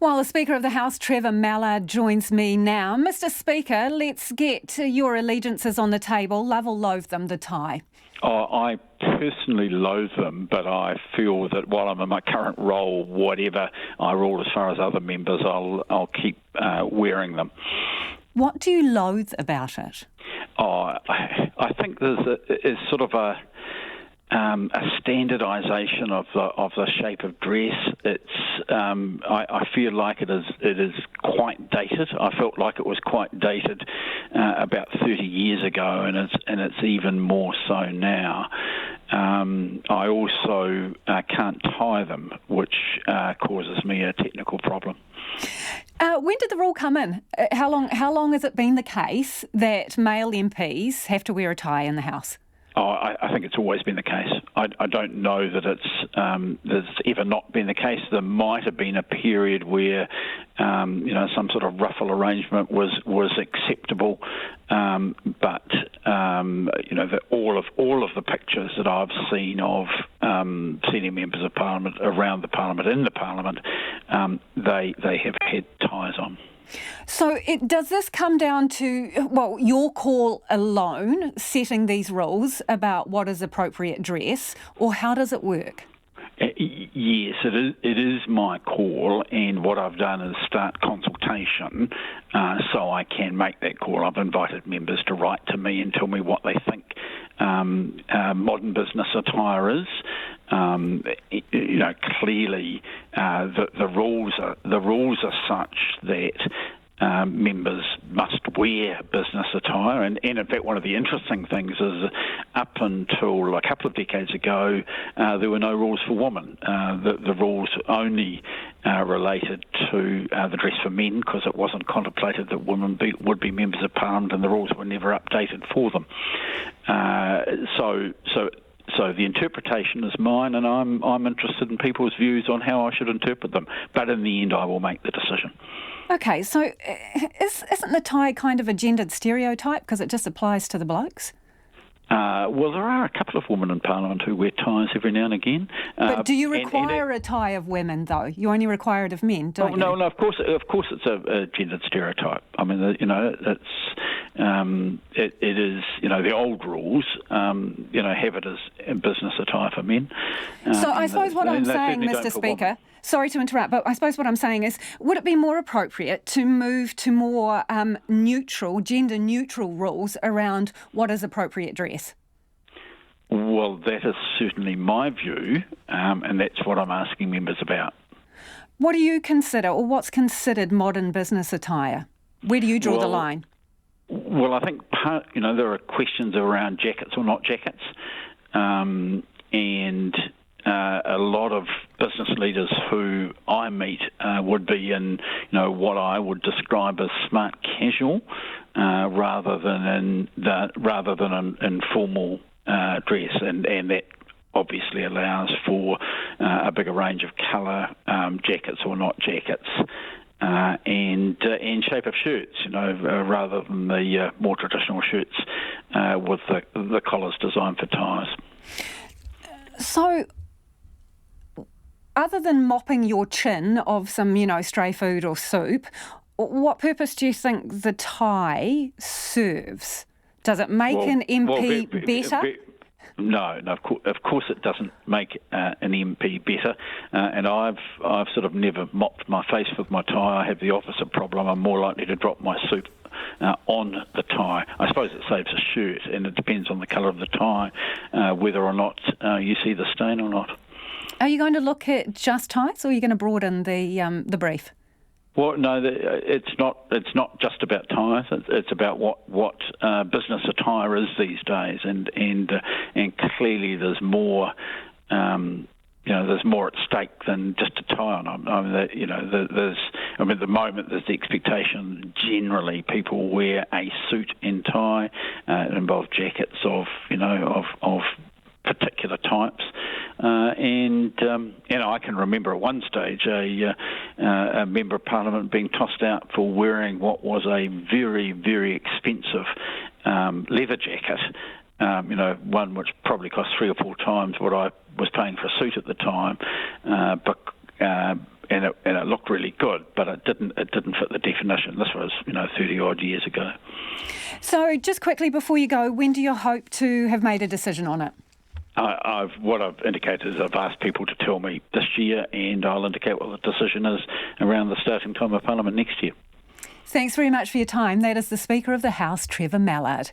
While the Speaker of the House, Trevor Mallard, joins me now. Mr. Speaker, let's get your allegiances on the table. Love or loathe them, the tie? Oh, I personally loathe them, but I feel that while I'm in my current role, whatever I rule as far as other members, I'll keep wearing them. What do you loathe about it? Oh, I think there's sort of a standardisation of the shape of dress. I feel like it is quite dated. I felt like it was quite dated about 30 years ago, and it's even more so now. I also can't tie them, which causes me a technical problem. When did the rule come in? How long has it been the case that male MPs have to wear a tie in the House? Oh, I think it's always been the case. I don't know that it's ever not been the case. There might have been a period where some sort of ruffle arrangement was acceptable, but all of the pictures that I've seen of senior members of Parliament around the Parliament, in the Parliament, they have had ties on. So does this come down to, your call alone, setting these rules about what is appropriate dress, or how does it work? Yes, it is my call, and what I've done is start consultation so I can make that call. I've invited members to write to me and tell me what they think modern business attire is. Clearly the rules are such that members must wear business attire, and in fact one of the interesting things is up until a couple of decades ago there were no rules for women. The rules only related to the dress for men, because it wasn't contemplated that women would be members of Parliament, and the rules were never updated for them. So the interpretation is mine, and I'm interested in people's views on how I should interpret them. But in the end, I will make the decision. Okay, so isn't the tie kind of a gendered stereotype because it just applies to the blokes? Well, there are a couple of women in Parliament who wear ties every now and again. But do you require a tie of women, though? You only require it of men, don't you? No, of course it's a gendered stereotype. I mean, it is, the old rules, have it as business attire for men. So I suppose what I'm saying, Mr. Speaker, sorry to interrupt, but I suppose what I'm saying is, would it be more appropriate to move to more gender-neutral rules around what is appropriate dress? Well, that is certainly my view, and that's what I'm asking members about. What do you consider, or what's considered modern business attire? Where do you draw the line? Well, I think there are questions around jackets or not jackets, and a lot of business leaders who I meet would be in, what I would describe as smart casual, rather than in formal dress, and that obviously allows for a bigger range of colour, jackets or not jackets. And shape of shirts, rather than the more traditional shirts with the collars designed for ties. So, other than mopping your chin of some, stray food or soup, what purpose do you think the tie serves? Does it make an MP better? No, of course it doesn't make an MP better, and I've sort of never mopped my face with my tie. I have the opposite problem. I'm more likely to drop my soup on the tie. I suppose it saves a shirt, and it depends on the colour of the tie whether or not you see the stain or not. Are you going to look at just ties, or are you going to broaden the brief? Well, no, it's not just about ties. It's about what business attire is these days, and clearly there's more. There's more at stake than just a tie on. At the moment there's the expectation generally people wear a suit and tie. It involves jackets of particular types. I can remember at one stage a member of Parliament being tossed out for wearing what was a very, very expensive leather jacket, one which probably cost 3 or 4 times what I was paying for a suit at the time, it looked really good, but it didn't fit the definition. This was 30 odd years ago. So just quickly before you go, when do you hope to have made a decision on it? What I've indicated is I've asked people to tell me this year, and I'll indicate what the decision is around the starting time of Parliament next year. Thanks very much for your time. That is the Speaker of the House, Trevor Mallard.